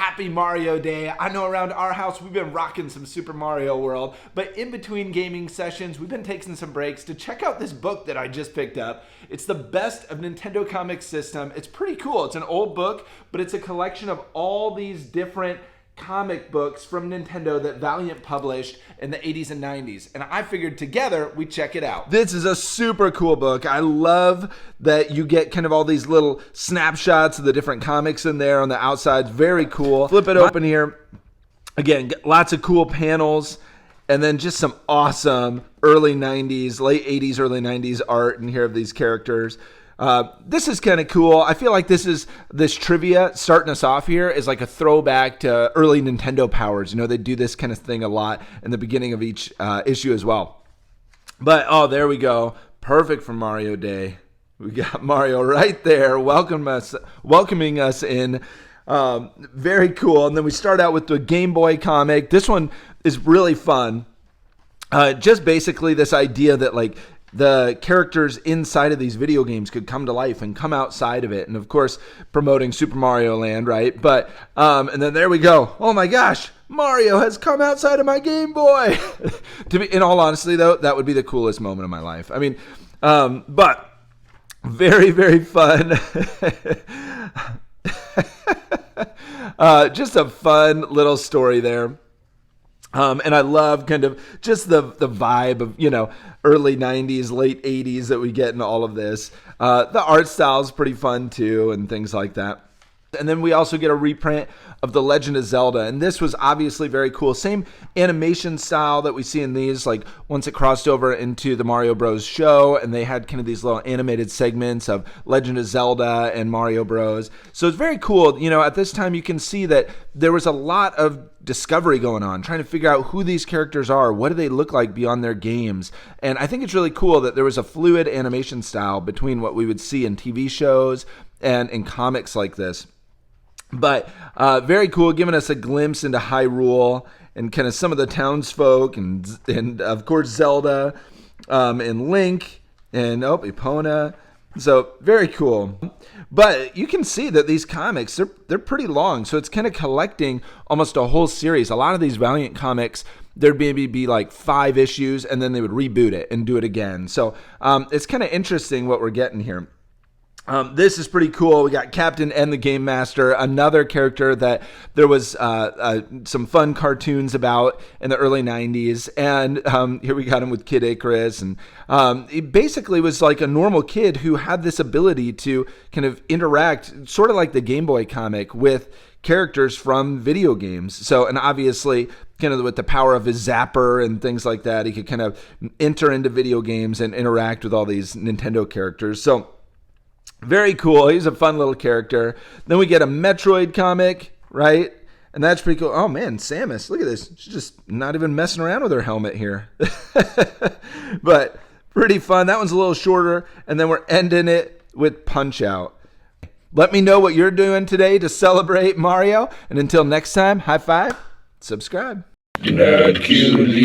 happy Mario Day. I know around our house we've been rocking some Super Mario World, but in between gaming sessions, we've been taking some breaks to check out this book that I just picked up. It's the Best of Nintendo Comics System. It's pretty cool. It's an old book, but it's a collection of all these different comic books from Nintendo that Valiant published in the 80s and 90s. And I figured together we'd check it out. This is a super cool book. I love that you get kind of all these little snapshots of the different comics in there on the outside. It's very cool. Flip it open here. Again, lots of cool panels. And then just some awesome early 90s, late 80s, early 90s art in here of these characters. This is kind of cool. I feel like this trivia starting us off here is like a throwback to early Nintendo powers. You know, they do this kind of thing a lot in the beginning of each issue as well. But, oh, there we go. Perfect for Mario Day. We got Mario right there welcoming us in. Very cool. And then we start out with the Game Boy comic. This one is really fun. Just basically this idea that like the characters inside of these video games could come to life and come outside of it. And of course, promoting Super Mario Land, right? But, and then there we go. Oh my gosh, Mario has come outside of my Game Boy. In all honesty though, that would be the coolest moment of my life. I mean, but very, very fun. Just a fun little story there. And I love kind of just the vibe of, you know, early 90s, late 80s that we get in all of this. The art style is pretty fun too and things like that. And then we also get a reprint of The Legend of Zelda. And this was obviously very cool. Same animation style that we see in these, like once it crossed over into the Mario Bros. Show, and they had kind of these little animated segments of Legend of Zelda and Mario Bros. So it's very cool. You know, at this time you can see that there was a lot of discovery going on, trying to figure out who these characters are, what do they look like beyond their games. And I think it's really cool that there was a fluid animation style between what we would see in TV shows and in comics like this. But very cool, giving us a glimpse into Hyrule and kind of some of the townsfolk and of course Zelda and Link and Epona. So very cool. But you can see that these comics, they're pretty long. So it's kind of collecting almost a whole series. A lot of these Valiant comics, there'd maybe be like 5 issues and then they would reboot it and do it again. So it's kind of interesting what we're getting here. This is pretty cool. We got Captain and the Game Master, another character that there was some fun cartoons about in the early 90s. And here we got him with Kid Icarus. And he basically was like a normal kid who had this ability to kind of interact, sort of like the Game Boy comic, with characters from video games. So, and obviously, kind of with the power of his zapper and things like that, he could kind of enter into video games and interact with all these Nintendo characters. So, very cool. He's a fun little character. Then we get a Metroid comic, right? And that's pretty cool. Oh, man, Samus. Look at this. She's just not even messing around with her helmet here. But pretty fun. That one's a little shorter. And then we're ending it with Punch-Out. Let me know what you're doing today to celebrate Mario. And until next time, high five, subscribe. Hercules.